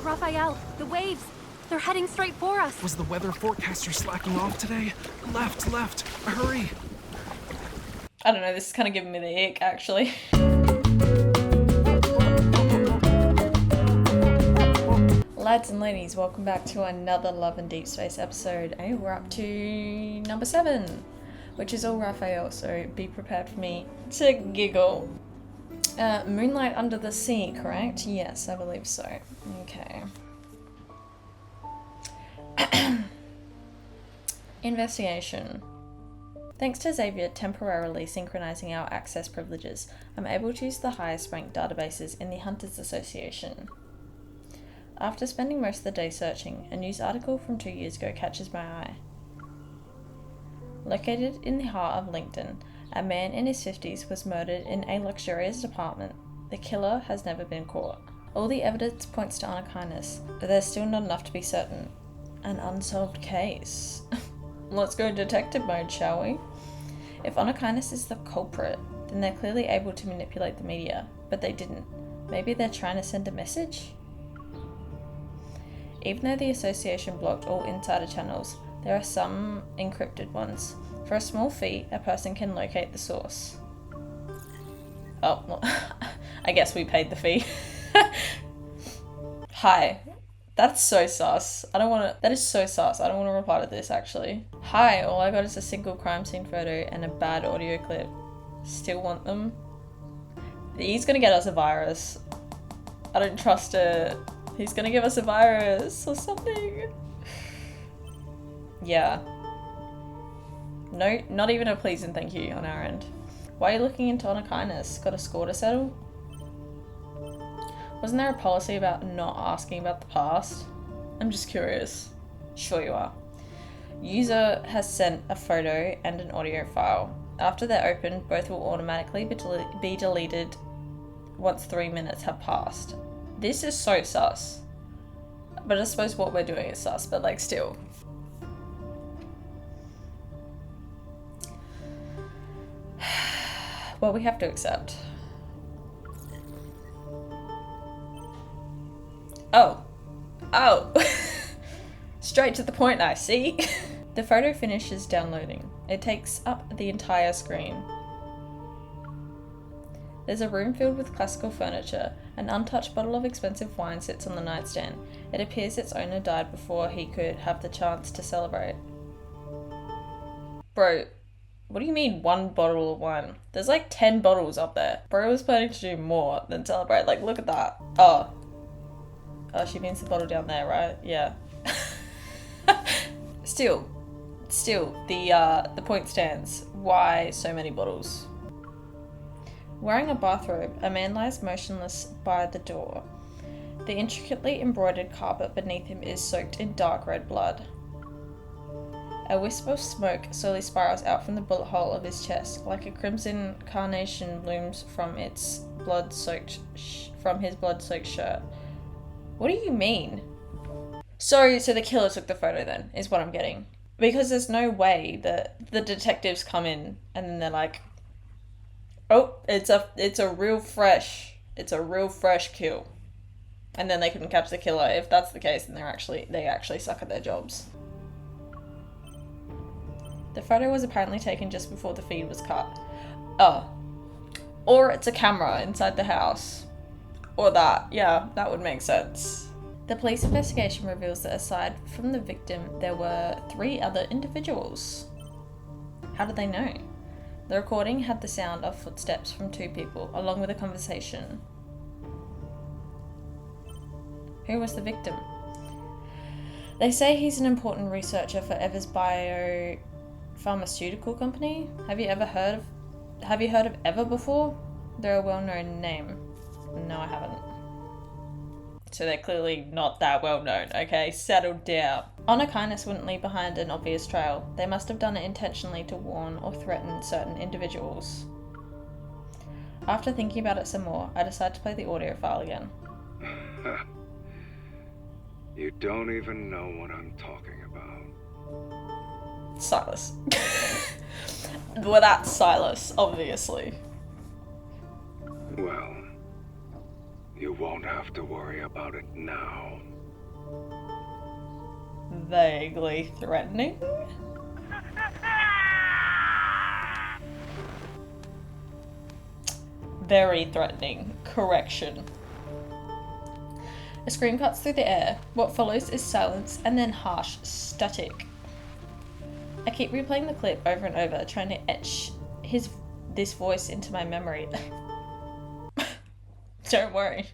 Raphael, the waves! They're heading straight for us! Was the weather forecaster slacking off today? Left, hurry! I don't know, this is kind of giving me the ick, actually. Lads and ladies, welcome back to another Love and Deepspace episode. Hey, we're up to number 7, which is all Raphael, so be prepared for me to giggle. Moonlight Under the Sea, correct? Yes, I believe so. Okay. Investigation. Thanks to Xavier temporarily synchronizing our access privileges, I'm able to use the highest ranked databases in the Hunters Association. After spending most of the day searching, a news article from 2 years ago catches my eye. Located in the heart of Lincoln, a man in his 50s was murdered in a luxurious apartment. The killer has never been caught. All the evidence points to honor kindness, but there's still not enough to be certain. An unsolved case. Let's go detective mode, shall we? If honor kindness is the culprit, then they're clearly able to manipulate the media, but they didn't. Maybe they're trying to send a message? Even though the association blocked all insider channels, there are some encrypted ones. For a small fee, a person can locate the source. Oh, well, I guess we paid the fee. Hi. That's so sus. That is so sus. I don't want to reply to this, actually. Hi, all I got is a single crime scene photo and a bad audio clip. Still want them? He's gonna get us a virus. I don't trust it. He's gonna give us a virus or something. Yeah. No, not even a please and thank you on our end. Why are you looking into honor kindness? Got a score to settle? Wasn't there a policy about not asking about the past? I'm just curious. Sure you are. User has sent a photo and an audio file. After they're opened, both will automatically be deleted once 3 minutes have passed. This is so sus. But I suppose what we're doing is sus, but like still. Well, we have to accept. Oh. Straight to the point, I see. The photo finishes downloading. It takes up the entire screen. There's a room filled with classical furniture. An untouched bottle of expensive wine sits on the nightstand. It appears its owner died before he could have the chance to celebrate. Bro, what do you mean one bottle of wine? There's like 10 bottles up there. Bro was planning to do more than celebrate. Like, look at that. Oh, she means the bottle down there, right? Yeah. Still, the point stands. Why so many bottles? Wearing a bathrobe, a man lies motionless by the door. The intricately embroidered carpet beneath him is soaked in dark red blood. A wisp of smoke slowly spirals out from the bullet hole of his chest, like a crimson carnation blooms from his blood-soaked shirt. What do you mean? So the killer took the photo then, is what I'm getting. Because there's no way that the detectives come in and then they're like, oh, it's a real fresh kill. And then they couldn't catch the killer. If that's the case, then they actually suck at their jobs. The photo was apparently taken just before the feed was cut. Oh. Or it's a camera inside the house. Or that. Yeah, that would make sense. The police investigation reveals that aside from the victim, there were 3 other individuals. How did they know? The recording had the sound of footsteps from 2 people, along with a conversation. Who was the victim? They say he's an important researcher for Ever's biopharmaceutical company. Have you heard of Ever before? They're a well-known name. No, I haven't. So they're clearly not that well known, okay? Settle down. Honor kindness wouldn't leave behind an obvious trail. They must have done it intentionally to warn or threaten certain individuals. After thinking about it some more, I decide to play the audio file again. You don't even know what I'm talking about. Silas. Well, that's Silas, obviously. Well, You won't have to worry about it now. Vaguely threatening? Very threatening. Correction. A scream cuts through the air. What follows is silence and then harsh static. I keep replaying the clip over and over, trying to etch this voice into my memory. Don't worry,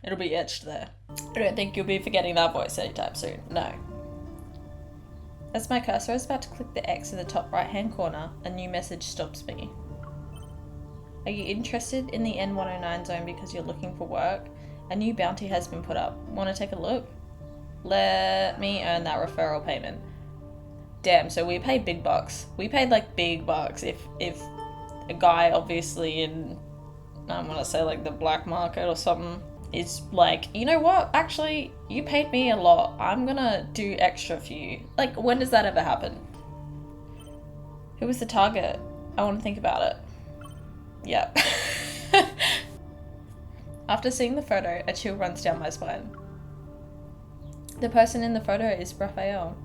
it'll be etched there. I don't think you'll be forgetting that voice anytime soon, no. As my cursor is about to click the X in the top right hand corner, a new message stops me. Are you interested in the N109 zone because you're looking for work? A new bounty has been put up. Want to take a look? Let me earn that referral payment. Damn, so we paid big bucks. We paid like big bucks if a guy obviously in, I want to say like the black market or something, is like, you know what? Actually, you paid me a lot. I'm gonna do extra for you. Like, when does that ever happen? Who was the target? I want to think about it. Yep. After seeing the photo, a chill runs down my spine. The person in the photo is Raphael.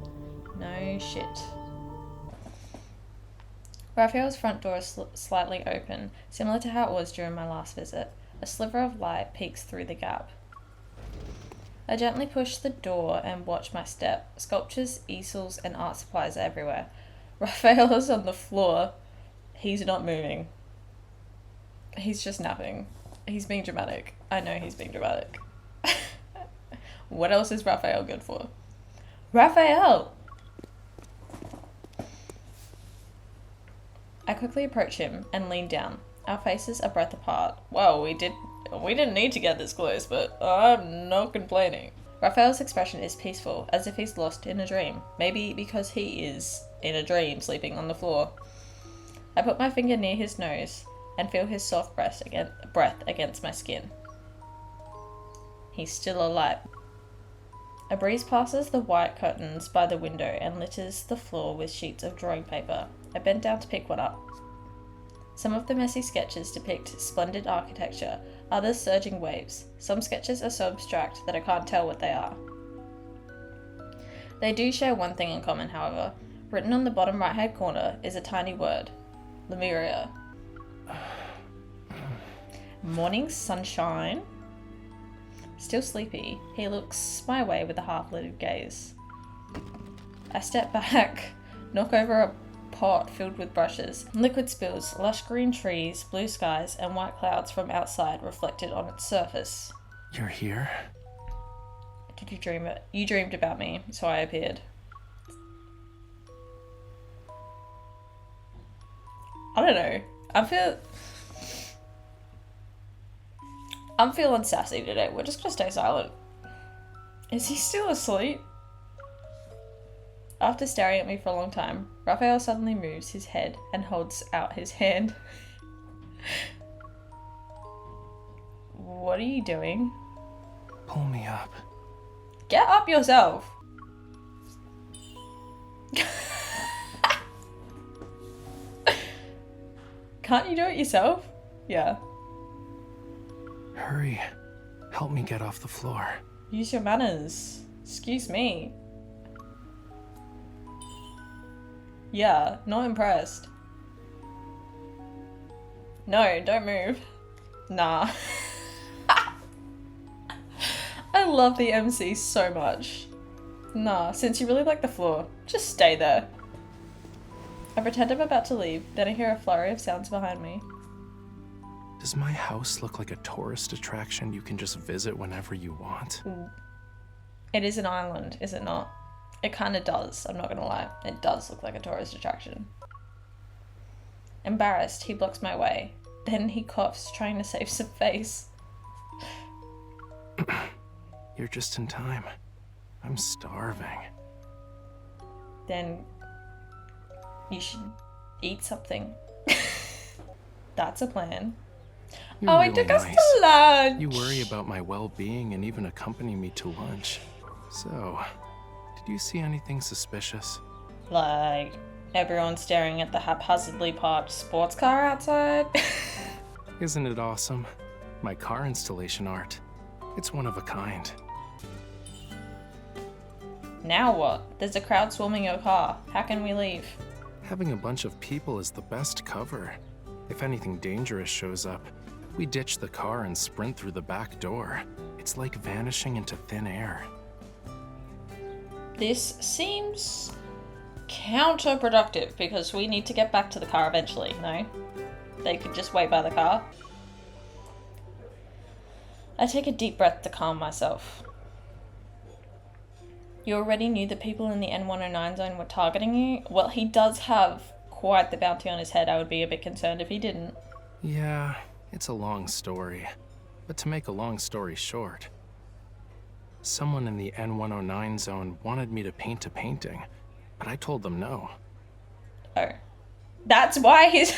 No shit. Raphael's front door is slightly open, similar to how it was during my last visit. A sliver of light peeks through the gap. I gently push the door and watch my step. Sculptures, easels, and art supplies are everywhere. Raphael is on the floor. He's not moving. He's just napping. He's being dramatic. I know he's being dramatic. What else is Raphael good for? Raphael! I quickly approach him and lean down. Our faces are breath apart. Well, we didn't need to get this close, but I'm not complaining. Raphael's expression is peaceful, as if he's lost in a dream. Maybe because he is in a dream, sleeping on the floor. I put my finger near his nose and feel his soft breath against my skin. He's still alive. A breeze passes the white curtains by the window and litters the floor with sheets of drawing paper. I bend down to pick one up. Some of the messy sketches depict splendid architecture, others surging waves. Some sketches are so abstract that I can't tell what they are. They do share one thing in common, however. Written on the bottom right-hand corner is a tiny word. Lemuria. Morning sunshine. Still sleepy, he looks my way with a half-lidded gaze. I step back, knock over a pot filled with brushes. Liquid spills, lush green trees, blue skies, and white clouds from outside reflected on its surface. You're here? Did you dream it? You dreamed about me, so I appeared. I don't know. I'm feeling sassy today. We're just gonna stay silent. Is he still asleep? After staring at me for a long time, Raphael suddenly moves his head and holds out his hand. What are you doing? Pull me up. Get up yourself! Can't you do it yourself? Yeah. Hurry. Help me get off the floor. Use your manners. Excuse me. Yeah, not impressed. No, don't move. Nah. I love the MC so much. Nah, since you really like the floor, just stay there. I pretend I'm about to leave, then I hear a flurry of sounds behind me. Does my house look like a tourist attraction you can just visit whenever you want? It is an island, is it not? It kind of does, I'm not gonna lie. It does look like a tourist attraction. Embarrassed, he blocks my way. Then he coughs, trying to save some face. You're just in time. I'm starving. Then you should eat something. That's a plan. You're oh, really he took us nice. to lunch! You worry about my well-being and even accompany me to lunch. So, did you see anything suspicious? Like, everyone staring at the haphazardly parked sports car outside? Isn't it awesome? My car installation art. It's one of a kind. Now what? There's a crowd swarming your car. How can we leave? Having a bunch of people is the best cover. If anything dangerous shows up, we ditch the car and sprint through the back door. It's like vanishing into thin air. This seems counterproductive because we need to get back to the car eventually, no? They could just wait by the car. I take a deep breath to calm myself. You already knew the people in the N109 zone were targeting you? Well, he does have quite the bounty on his head. I would be a bit concerned if he didn't. Yeah, it's a long story. But to make a long story short, someone in the N109 zone wanted me to paint a painting, but I told them no. Oh. That's why his...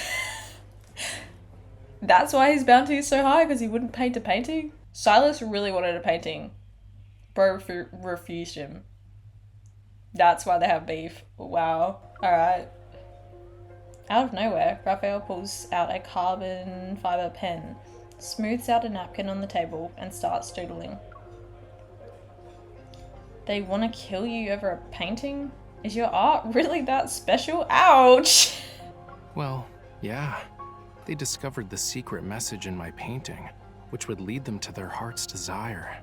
That's why his bounty is so high, because he wouldn't paint a painting? Silas really wanted a painting. Bro refused him. That's why they have beef. Wow. Alright. Out of nowhere, Raphael pulls out a carbon fiber pen, smooths out a napkin on the table, and starts doodling. They want to kill you over a painting? Is your art really that special? Ouch! Well, yeah. They discovered the secret message in my painting, which would lead them to their heart's desire.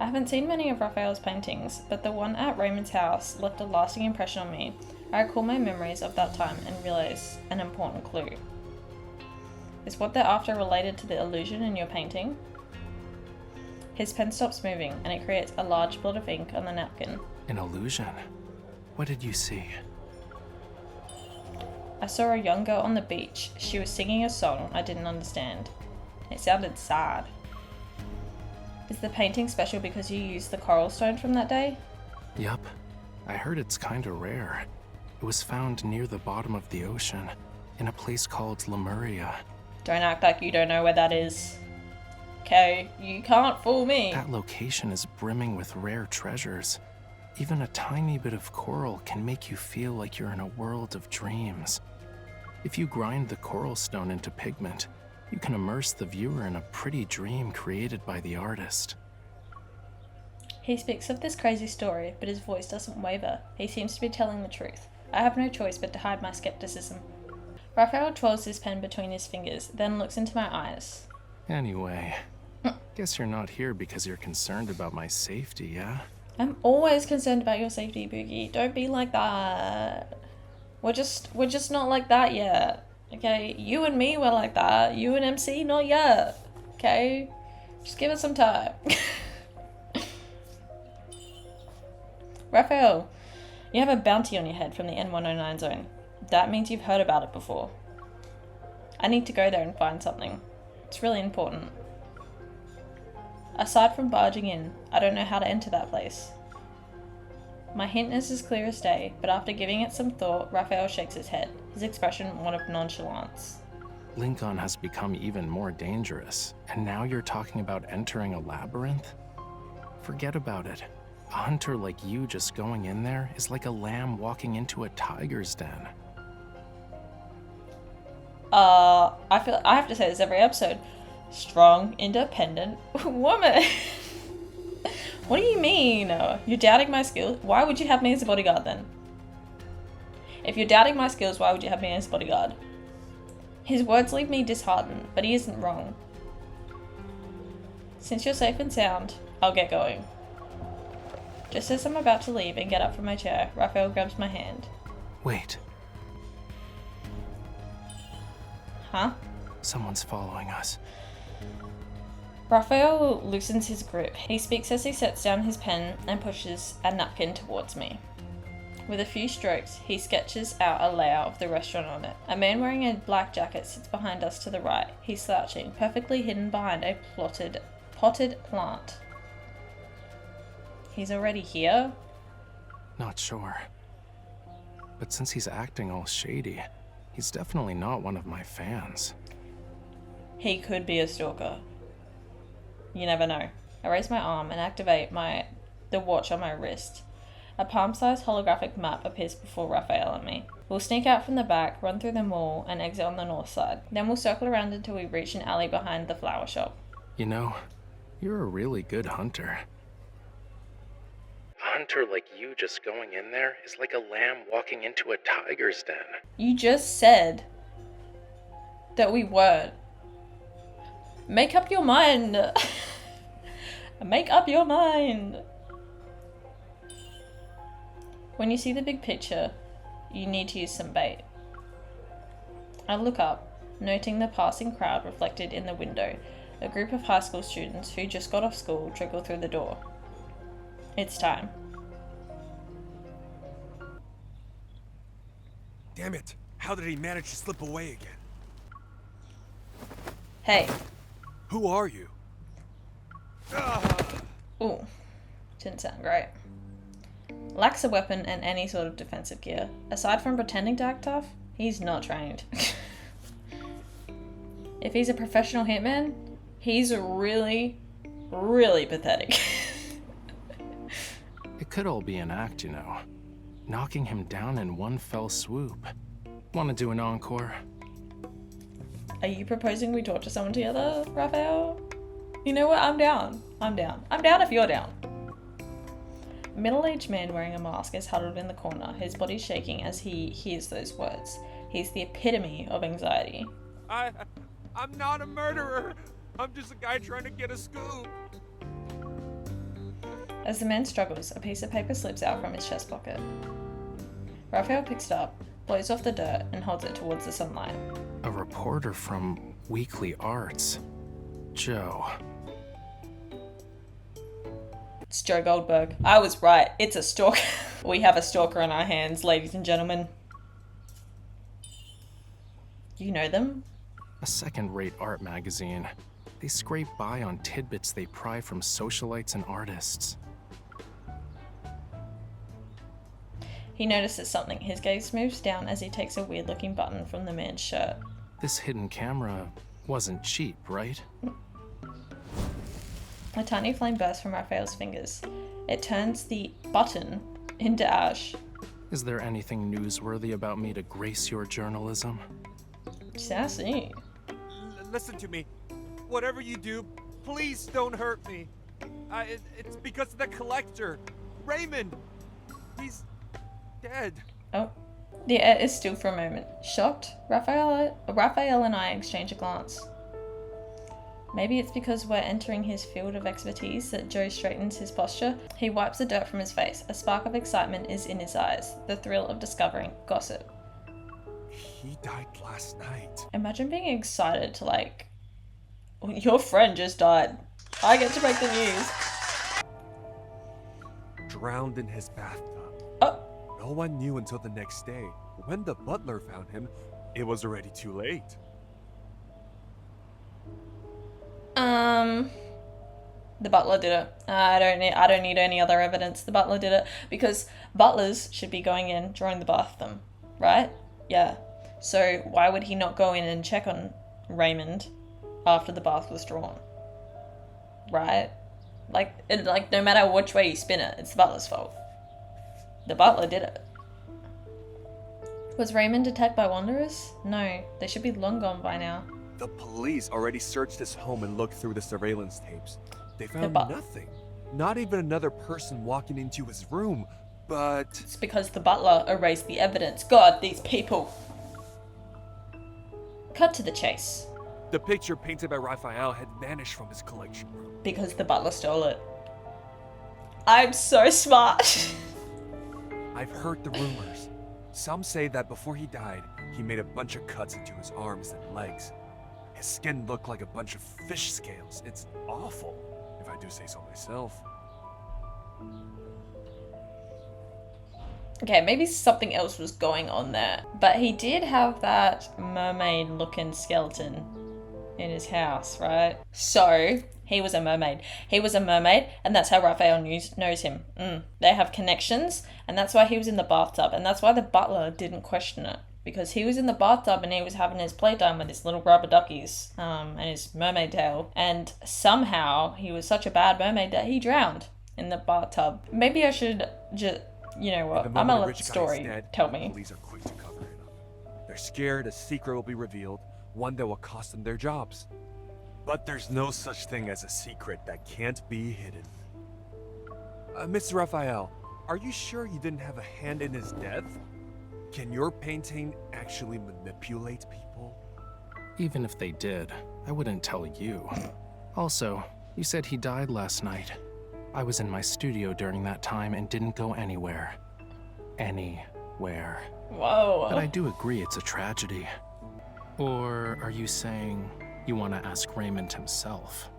I haven't seen many of Raphael's paintings, but the one at Raymond's house left a lasting impression on me. I recall my memories of that time and realize an important clue. Is what they're after related to the illusion in your painting? His pen stops moving and it creates a large blot of ink on the napkin. An illusion? What did you see? I saw a young girl on the beach. She was singing a song I didn't understand. It sounded sad. Is the painting special because you used the coral stone from that day? Yup. I heard it's kinda rare. It was found near the bottom of the ocean, in a place called Lemuria. Don't act like you don't know where that is. Okay, you can't fool me. That location is brimming with rare treasures. Even a tiny bit of coral can make you feel like you're in a world of dreams. If you grind the coral stone into pigment, you can immerse the viewer in a pretty dream created by the artist. He speaks of this crazy story, but his voice doesn't waver. He seems to be telling the truth. I have no choice but to hide my skepticism. Raphael twirls his pen between his fingers, then looks into my eyes. Anyway, guess you're not here because you're concerned about my safety, yeah? I'm always concerned about your safety, Pookie. Don't be like that. We're just not like that yet. Okay? You and me were like that. You and MC, not yet. Okay? Just give us some time. Raphael, you have a bounty on your head from the N109 zone. That means you've heard about it before. I need to go there and find something. It's really important. Aside from barging in, I don't know how to enter that place. My hint is as clear as day, but after giving it some thought, Raphael shakes his head, his expression one of nonchalance. Lincoln has become even more dangerous, and now you're talking about entering a labyrinth? Forget about it. A hunter like you just going in there is like a lamb walking into a tiger's den. I have to say this every episode. Strong, independent woman. What do you mean? You're doubting my skills? Why would you have me as a bodyguard then? If you're doubting my skills, why would you have me as a bodyguard? His words leave me disheartened, but he isn't wrong. Since you're safe and sound, I'll get going. Just as I'm about to leave and get up from my chair, Raphael grabs my hand. Wait. Huh? Someone's following us. Raphael loosens his grip. He speaks as he sets down his pen and pushes a napkin towards me. With a few strokes, he sketches out a layout of the restaurant on it. A man wearing a black jacket sits behind us to the right. He's slouching, perfectly hidden behind a potted plant. He's already here? Not sure. But since he's acting all shady, he's definitely not one of my fans. He could be a stalker. You never know. I raise my arm and activate the watch on my wrist. A palm-sized holographic map appears before Raphael and me. We'll sneak out from the back, run through the mall, and exit on the north side. Then we'll circle around until we reach an alley behind the flower shop. You know, you're a really good hunter. A hunter like you just going in there is like a lamb walking into a tiger's den. You just said that we weren't. Make up your mind. Make up your mind. When you see the big picture, you need to use some bait. I look up, noting the passing crowd reflected in the window. A group of high school students who just got off school trickle through the door. It's time. Damn it! How did he manage to slip away again? Hey. Who are you? Ooh. Didn't sound great. Lacks a weapon and any sort of defensive gear. Aside from pretending to act tough, he's not trained. If he's a professional hitman, he's really, really pathetic. It could all be an act, you know. Knocking him down in one fell swoop. Want to do an encore? Are you proposing we torture someone together, Raphael? You know what? I'm down. I'm down. I'm down if you're down. A middle-aged man wearing a mask is huddled in the corner, his body shaking as he hears those words. He's the epitome of anxiety. I'm not a murderer. I'm just a guy trying to get a scoop. As the man struggles, a piece of paper slips out from his chest pocket. Raphael picks it up, blows off the dirt, and holds it towards the sunlight. A reporter from Weekly Arts. Joe. It's Joe Goldberg. I was right. It's a stalker. We have a stalker on our hands, ladies and gentlemen. You know them? A second-rate art magazine. They scrape by on tidbits they pry from socialites and artists. He notices something. His gaze moves down as he takes a weird-looking button from the man's shirt. This hidden camera wasn't cheap, right? A tiny flame bursts from Raphael's fingers. It turns the button into ash. Is there anything newsworthy about me to grace your journalism? Sassy. Listen to me. Whatever you do, please don't hurt me. It's because of the collector, Raymond. He's dead. Oh. The air is still for a moment. Shocked, Raphael and I exchange a glance. Maybe it's because we're entering his field of expertise that Joe straightens his posture. He wipes the dirt from his face. A spark of excitement is in his eyes. The thrill of discovering gossip. He died last night. Imagine being excited to your friend just died. I get to break the news. Drowned in his bathtub. Oh. No one knew until the next day. When the butler found him, it was already too late. The butler did it. I don't need any other evidence. The butler did it because butlers should be going in during the bathroom, right? Yeah. So why would he not go in and check on Raymond after the bath was drawn? Right? No matter which way you spin it, it's the butler's fault. The butler did it. Was Raymond attacked by wanderers? No, they should be long gone by now. The police already searched his home and looked through the surveillance tapes. They found nothing. Not even another person walking into his room, but... It's because the butler erased the evidence. God, these people. Cut to the chase. The picture painted by Raphael had vanished from his collection room. Because the butler stole it. I'm so smart. I've heard the rumors. Some say that before he died, he made a bunch of cuts into his arms and legs. His skin looked like a bunch of fish scales. It's awful, if I do say so myself. Okay, maybe something else was going on there. But he did have that mermaid-looking skeleton in his house, right? So, he was a mermaid. He was a mermaid, and that's how Raphael knows him. They have connections, and that's why he was in the bathtub, and that's why the butler didn't question it. Because he was in the bathtub and he was having his playtime with his little rubber duckies and his mermaid tail. And somehow he was such a bad mermaid that he drowned in the bathtub. Maybe I should just, you know what, I'm gonna let the story tell me. Police are quick to cover it up. They're scared a secret will be revealed, one that will cost them their jobs. But there's no such thing as a secret that can't be hidden. Mr. Raphael, are you sure you didn't have a hand in his death? Can your painting actually manipulate people? Even if they did, I wouldn't tell you. Also, you said he died last night. I was in my studio during that time and didn't go anywhere. Anywhere. Whoa. But I do agree it's a tragedy. Or are you saying you want to ask Raymond himself?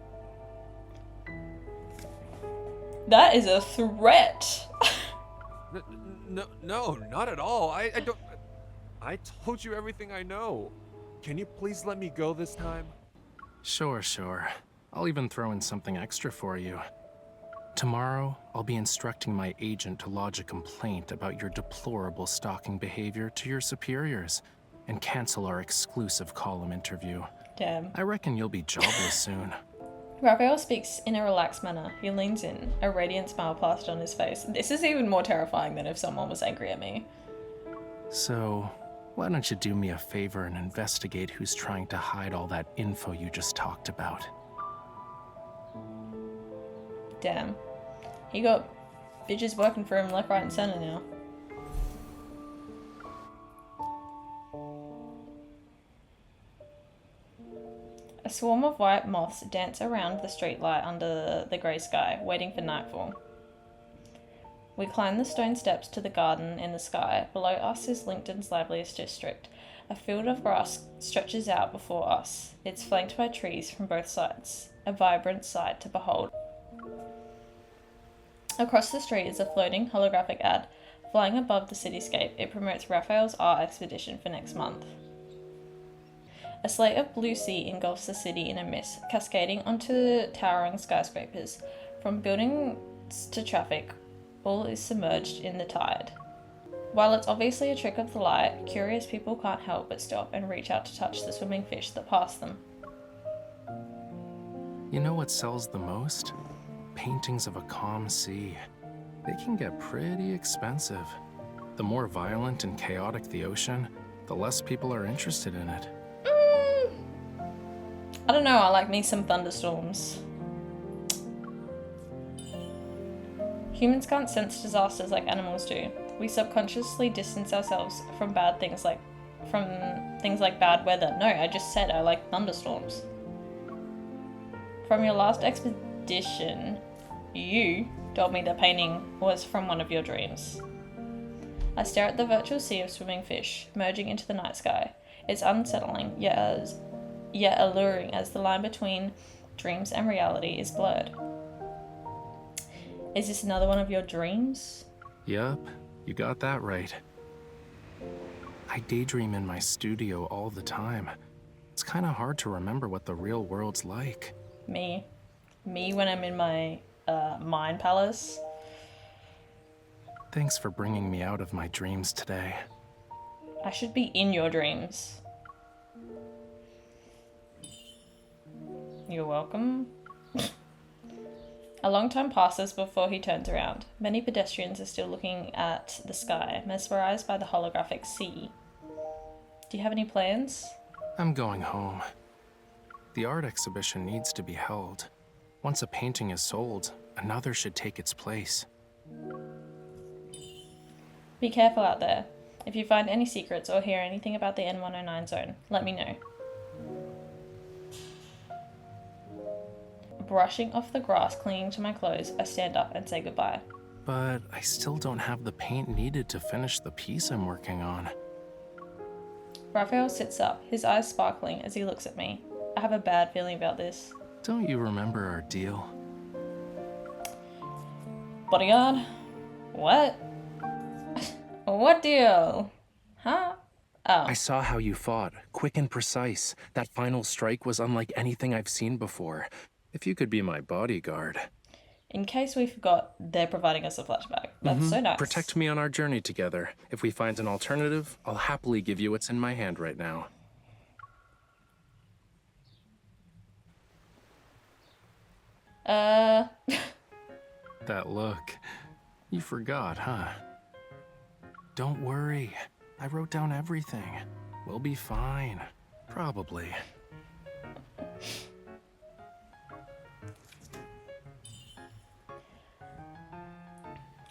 That is a threat. No, not at all. I don't... I told you everything I know. Can you please let me go this time? Sure. I'll even throw in something extra for you. Tomorrow, I'll be instructing my agent to lodge a complaint about your deplorable stalking behavior to your superiors and cancel our exclusive column interview. Damn. I reckon you'll be jobless soon. Raphael speaks in a relaxed manner. He leans in, a radiant smile plastered on his face. This is even more terrifying than if someone was angry at me. So, why don't you do me a favor and investigate who's trying to hide all that info you just talked about? Damn. He got bitches working for him left, right, and center now. A swarm of white moths dance around the streetlight under the grey sky, waiting for nightfall. We climb the stone steps to the garden in the sky. Below us is Lincoln's liveliest district. A field of grass stretches out before us. It's flanked by trees from both sides. A vibrant sight to behold. Across the street is a floating holographic ad. Flying above the cityscape, it promotes Raphael's art expedition for next month. A slate of blue sea engulfs the city in a mist, cascading onto towering skyscrapers. From buildings to traffic, all is submerged in the tide. While it's obviously a trick of the light, curious people can't help but stop and reach out to touch the swimming fish that pass them. You know what sells the most? Paintings of a calm sea. They can get pretty expensive. The more violent and chaotic the ocean, the less people are interested in it. I don't know, I like me some thunderstorms. Humans can't sense disasters like animals do. We subconsciously distance ourselves from things like bad weather. No, I just said I like thunderstorms. From your last expedition, you told me the painting was from one of your dreams. I stare at the virtual sea of swimming fish merging into the night sky. It's unsettling, yet alluring as the line between dreams and reality is blurred. Is this another one of your dreams? Yup, you got that right. I daydream in my studio all the time. It's kind of hard to remember what the real world's like. Me when I'm in my mind palace. Thanks for bringing me out of my dreams today. I should be in your dreams. You're welcome. A long time passes before he turns around. Many pedestrians are still looking at the sky, mesmerized by the holographic sea. Do you have any plans? I'm going home. The art exhibition needs to be held. Once a painting is sold, another should take its place. Be careful out there. If you find any secrets or hear anything about the N109 zone, let me know. Brushing off the grass clinging to my clothes, I stand up and say goodbye. But I still don't have the paint needed to finish the piece I'm working on. Raphael sits up, his eyes sparkling as he looks at me. I have a bad feeling about this. Don't you remember our deal? Bodyguard? What? What deal? Huh? Oh. I saw how you fought, quick and precise. That final strike was unlike anything I've seen before. If you could be my bodyguard. In case we forgot, they're providing us a flashback. That's so nice. Protect me on our journey together. If we find an alternative, I'll happily give you what's in my hand right now. That look. You forgot, huh? Don't worry. I wrote down everything. We'll be fine. Probably.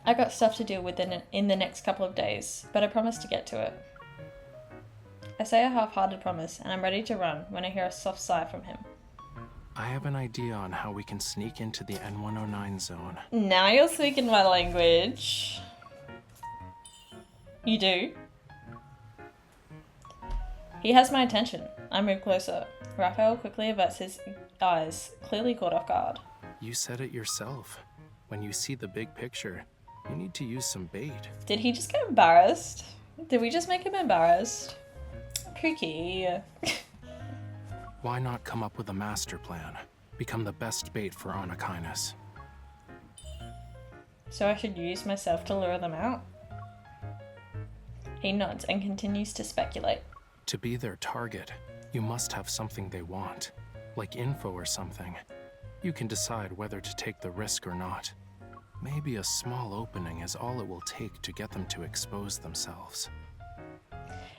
I got stuff to deal with in the next couple of days, but I promised to get to it. I say a half-hearted promise, and I'm ready to run when I hear a soft sigh from him. I have an idea on how we can sneak into the N109 zone. Now you're speaking my language. You do? He has my attention. I move closer. Raphael quickly averts his eyes, clearly caught off guard. You said it yourself. When you see the big picture, you need to use some bait. Did he just get embarrassed? Did we just make him embarrassed? Pookie. Why not come up with a master plan? Become the best bait for Anakinus. So I should use myself to lure them out? He nods and continues to speculate. To be their target, you must have something they want, like info or something. You can decide whether to take the risk or not. Maybe a small opening is all it will take to get them to expose themselves.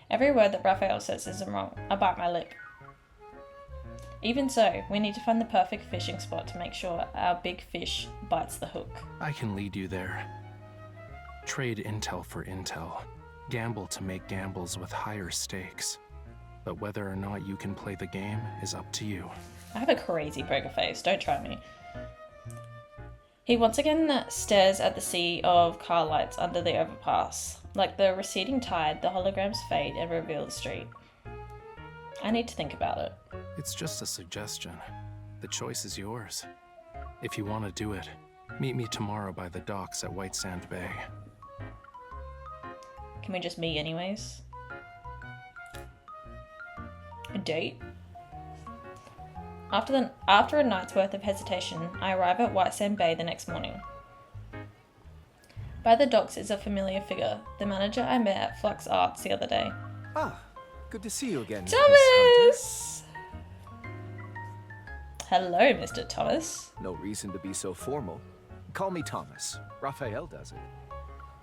Every word that Raphael says isn't wrong. I bite my lip. Even so, we need to find the perfect fishing spot to make sure our big fish bites the hook. I can lead you there. Trade intel for intel. Gamble to make gambles with higher stakes. But whether or not you can play the game is up to you. I have a crazy poker face, don't try me. He once again stares at the sea of car lights under the overpass. Like the receding tide, the holograms fade and reveal the street. I need to think about it. It's just a suggestion. The choice is yours. If you want to do it, meet me tomorrow by the docks at White Sand Bay. Can we just meet anyways? A date? After a night's worth of hesitation, I arrive at White Sand Bay the next morning. By the docks is a familiar figure, the manager I met at Flux Arts the other day. Ah, good to see you again, Miss Thomas! Hello, Mr. Thomas. Hunter. No reason to be so formal. Call me Thomas. Raphael does it.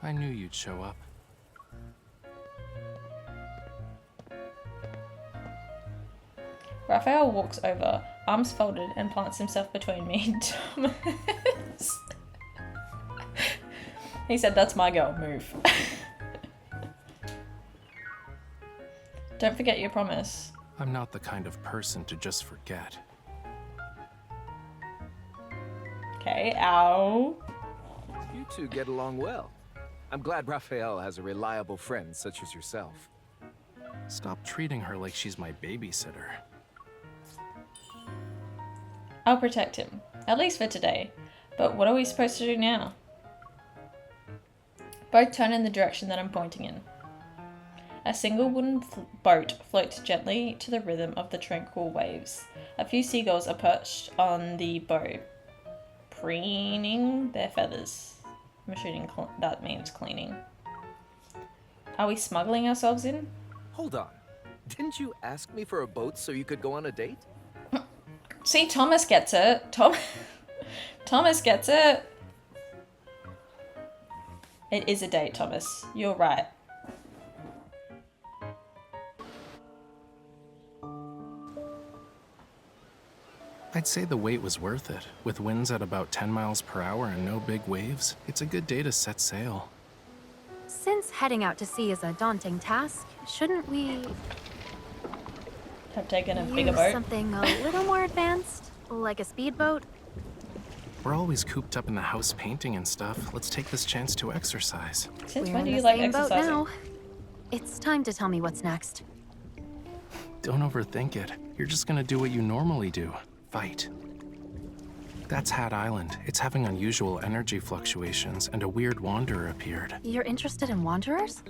I knew you'd show up. Raphael walks over, arms folded, and plants himself between me and Thomas. He said, "That's my girl, move." Don't forget your promise. I'm not the kind of person to just forget. Okay, ow. You two get along well. I'm glad Raphael has a reliable friend such as yourself. Stop treating her like she's my babysitter. I'll protect him, at least for today. But what are we supposed to do now? Both turn in the direction that I'm pointing in. A single wooden boat floats gently to the rhythm of the tranquil waves. A few seagulls are perched on the bow, preening their feathers. I'm assuming that means cleaning. Are we smuggling ourselves in? Hold on. Didn't you ask me for a boat so you could go on a date? See, Thomas gets it. Thomas gets it. It is a date, Thomas. You're right. I'd say the wait was worth it. With winds at about 10 miles per hour and no big waves, it's a good day to set sail. Since heading out to sea is a daunting task, shouldn't we Have taken a bigger use boat. something a little more advanced, like a speedboat? We're always cooped up in the house painting and stuff. Let's take this chance to exercise. Since We're when do in you the like same boat exercising? now. It's time to tell me what's next. Don't overthink it. You're just gonna do what you normally do. Fight. That's Hat Island. It's having unusual energy fluctuations, and a weird wanderer appeared. You're interested in wanderers?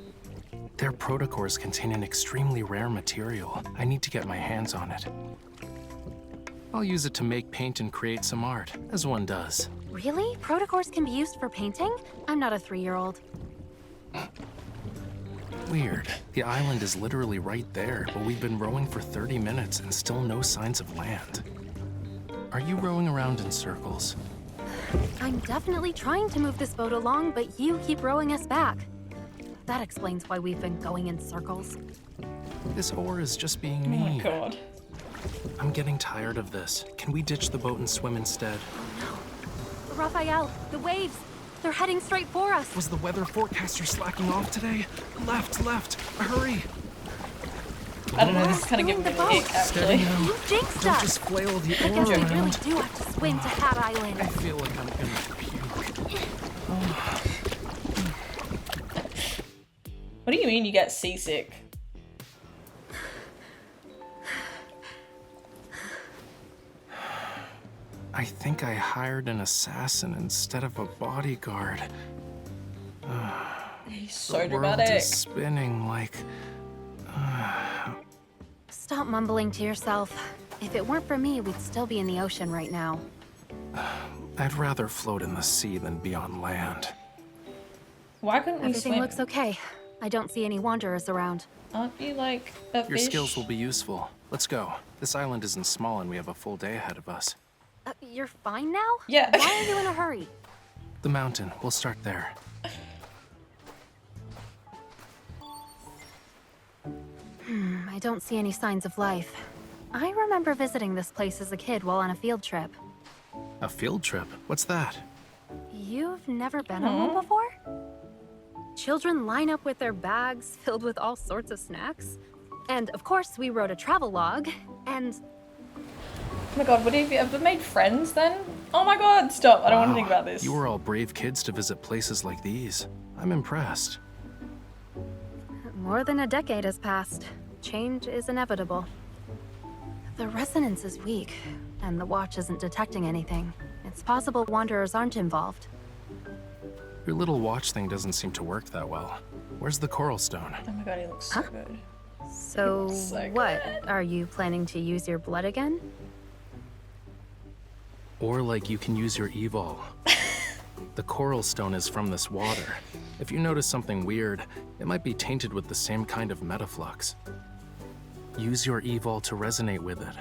Their protocores contain an extremely rare material. I need to get my hands on it. I'll use it to make paint and create some art, as one does. Really? Protocores can be used for painting? I'm not a 3-year-old. Weird. The island is literally right there, but we've been rowing for 30 minutes and still no signs of land. Are you rowing around in circles? I'm definitely trying to move this boat along, but you keep rowing us back. That explains why we've been going in circles. This oar is just being Oh my mean. god. I'm getting tired of this. Can we ditch the boat and swim instead? Raphael, the waves! They're heading straight for us. Was the weather forecaster slacking off today? Left, hurry! I don't know, this is kind of giving me the ick, actually. You jinxed Don't us. just flail the I oar guess we really around. do have to swim to Hat Island. I feel like I'm gonna puke. What do you mean you get seasick? I think I hired an assassin instead of a bodyguard. He's so The world dramatic. is spinning like... Stop mumbling to yourself. If it weren't for me, we'd still be in the ocean right now. I'd rather float in the sea than be on land. Why couldn't we Everything swim? looks okay. I don't see any wanderers around. Aren't you like a Your fish? skills will be useful. Let's go. This island isn't small and we have a full day ahead of us. You're fine now? Yeah. Why are you in a hurry? The mountain. We'll start there. I don't see any signs of life. I remember visiting this place as a kid while on a field trip. A field trip? What's that? You've never been on one before? Children line up with their bags filled with all sorts of snacks. And of course, we wrote a travel log, and Oh my god, would he ever made friends then? Oh my god, stop. I don't want to think about this. You were all brave kids to visit places like these. I'm impressed. more than a decade has passed. Change is inevitable. The resonance is weak, and the watch isn't detecting anything. It's possible wanderers aren't involved. Your little watch thing doesn't seem to work that well. Where's the coral stone? Oh my god, he looks so good. So, So what? good. Are you planning to use your blood again? Or like you can use your evol. The coral stone is from this water. If you notice something weird, it might be tainted with the same kind of metaflux. Use your evol to resonate with it.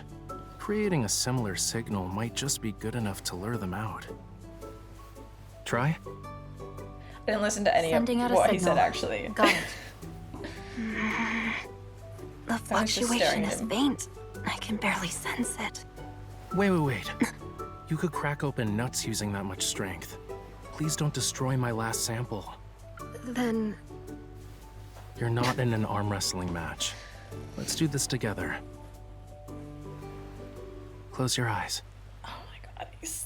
Creating a similar signal might just be good enough to lure them out. Try? I didn't listen to any Sending of out a what he signal. said actually. Got it. The I was just fluctuation staring at is him. faint. I can barely sense it. Wait. You could crack open nuts using that much strength. Please don't destroy my last sample. Then, You're not in an arm wrestling match. Let's do this together. Close your eyes. Oh my god, he's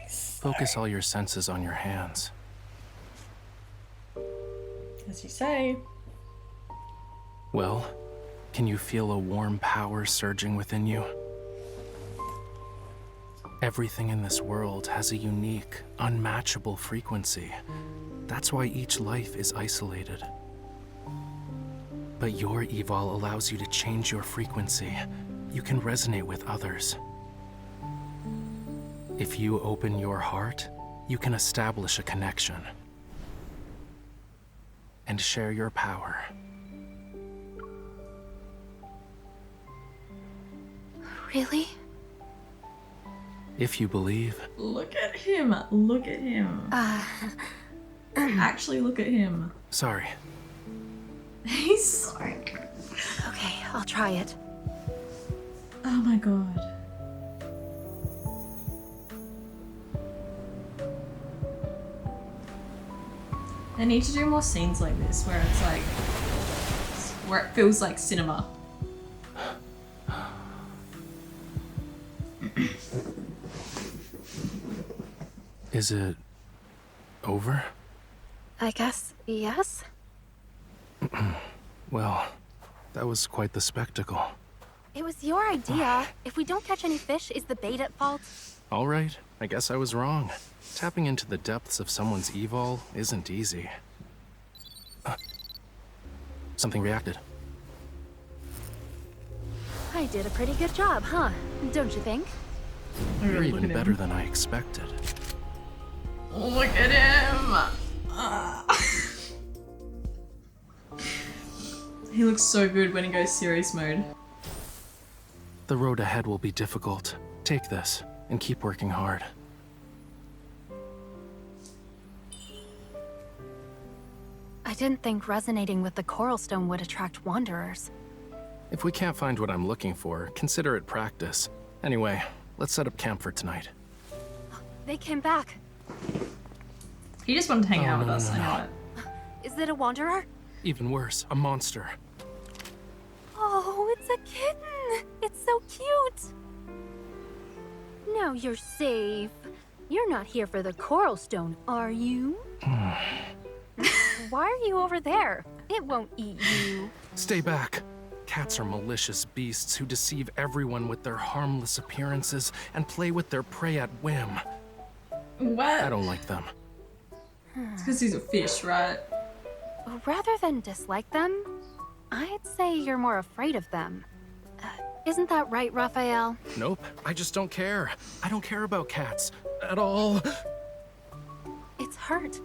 so Focus all your senses on your hands. as you say. Well, can you feel a warm power surging within you? Everything in this world has a unique, unmatchable frequency. That's why each life is isolated. But your evol allows you to change your frequency. You can resonate with others. If you open your heart, you can establish a connection and share your power. really? If you believe. Look at him. Look at him. Actually, look at him. Sorry. He's so good. Okay, I'll try it. Oh my god. They need to do more scenes like this where it's like, where it feels like cinema. Is it over? I guess, yes? Well, that was quite the spectacle. It was your idea. If we don't catch any fish, is the bait at fault? All right, I guess I was wrong. Tapping into the depths of someone's evol isn't easy. Something reacted. I did a pretty good job, huh? Don't you think? You're look even at better him. than I expected. Look at him. He looks so good when he goes serious mode. The road ahead will be difficult. Take this and keep working hard. I didn't think resonating with the coral stone would attract wanderers. If we can't find what I'm looking for, consider it practice. Anyway, let's set up camp for tonight. They came back. He just wanted to hang Oh, out with no, us, no, I no. know it. Is it a wanderer? Even worse, a monster. Oh, it's a kitten! It's so cute! Now you're safe. You're not here for the coral stone, are you? Why are you over there? It won't eat you. Stay back. Cats are malicious beasts who deceive everyone with their harmless appearances and play with their prey at whim. What? I don't like them. It's because he's a fish, right? Rather than dislike them, I'd say you're more afraid of them. Isn't that right, Raphael? Nope, I just don't care. I don't care about cats. At all. It's hurt.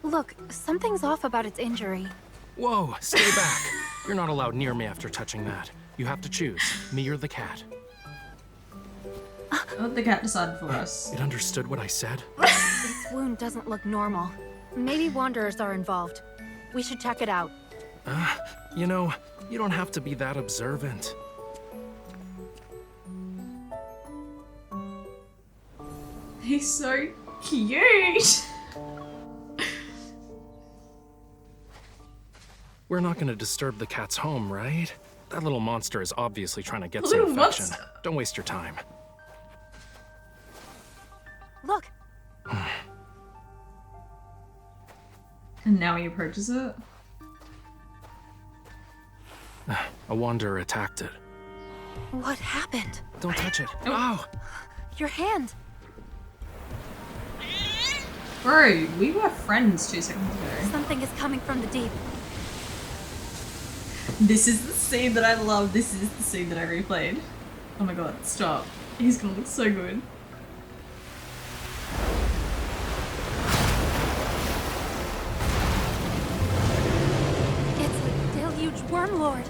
Look, something's off about its injury. Whoa, stay back. You're not allowed near me after touching that. You have to choose, me or the cat. Let the cat decide for us. It understood what I said? Its wound doesn't look normal. Maybe wanderers are involved. We should check it out. You know, you don't have to be that observant. He's so cute! We're not gonna disturb the cat's home, right? That little monster is obviously trying to get A some little affection. monster? Don't waste your time. Look, And now he approaches it. A wanderer attacked it. what happened? Don't touch it. Ow! Your hand. Bro, we were friends 2 seconds ago. Something is coming from the deep. This is the scene that I love. This is the scene that I replayed. Oh my god, stop. He's gonna look so good. It's the deluge wormlord.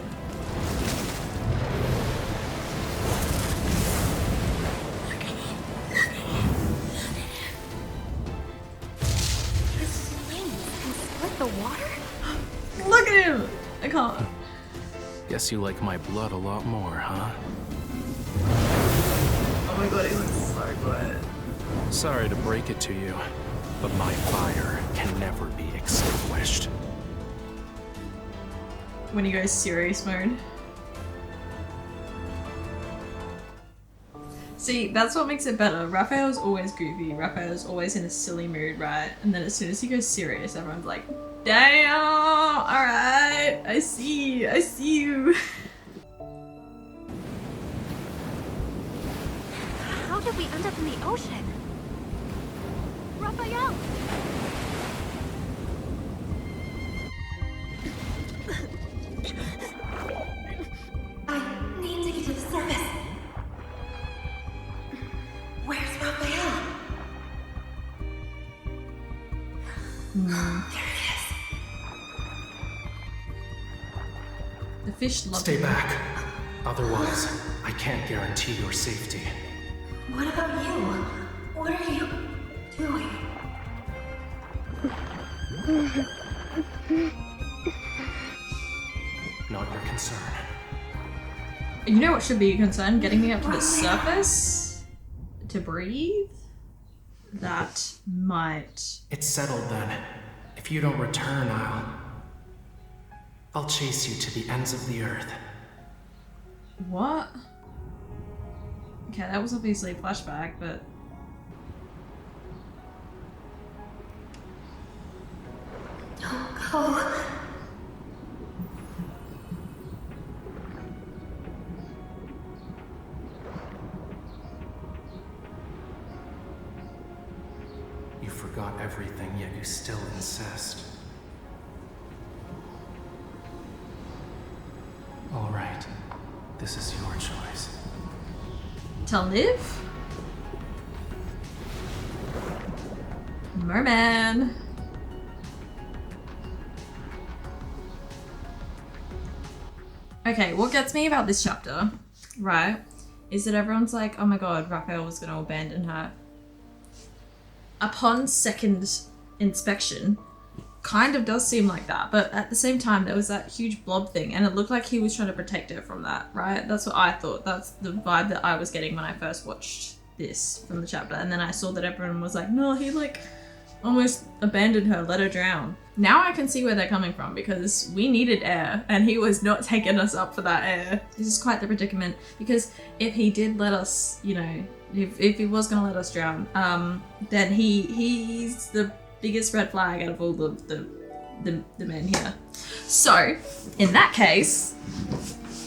His wings can split the water? Look at him! I can't. Guess you like my blood a lot more, huh? Oh my god, he looks so good. Sorry to break it to you, but my fire can never be extinguished. When he goes serious mode. See, that's what makes it better. Raphael's always goofy. Raphael's always in a silly mood, right? And then as soon as he goes serious, everyone's like, damn! Alright, I see you. How did we end up in the ocean? Raphael! I need to get to the surface. Where's Raphael? There it is. The fish love Stay him. back. Otherwise, I can't guarantee your safety. What about you? What are you doing? Not your concern. You know what should be a concern? Getting me up to the surface to breathe? That might... It's settled then. If you don't return, I'll chase you to the ends of the earth. What? Okay, that was obviously a flashback, but... Oh. You forgot everything, yet you still insist. All right. This is your choice. To live? Merman. Okay, what gets me about this chapter, right, is that everyone's like, oh my god, Raphael was gonna abandon her. Upon second inspection, kind of does seem like that, but at the same time there was that huge blob thing and it looked like he was trying to protect her from that, right? That's what I thought. That's the vibe that I was getting when I first watched this from the chapter, and then I saw that everyone was like, no, he like almost abandoned her, let her drown. Now I can see where they're coming from, because we needed air and he was not taking us up for that air. This is quite the predicament, because if he did let us, you know, if he was gonna let us drown, then he's the biggest red flag out of all the men here. So in that case,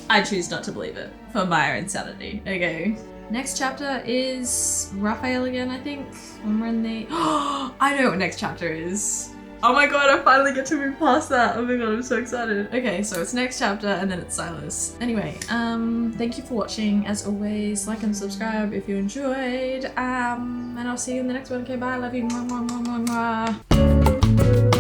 I choose not to believe it for my own sanity. Okay. Next chapter is Raphael again, I think. When we're in the... I know what next chapter is. Oh my god, I finally get to move past that. Oh my god, I'm so excited. Okay, so it's next chapter and then it's Silas. Anyway, thank you for watching. As always, like and subscribe if you enjoyed. And I'll see you in the next one. Okay, bye. Love you. Mwah, mwah, mwah, mwah, mwah.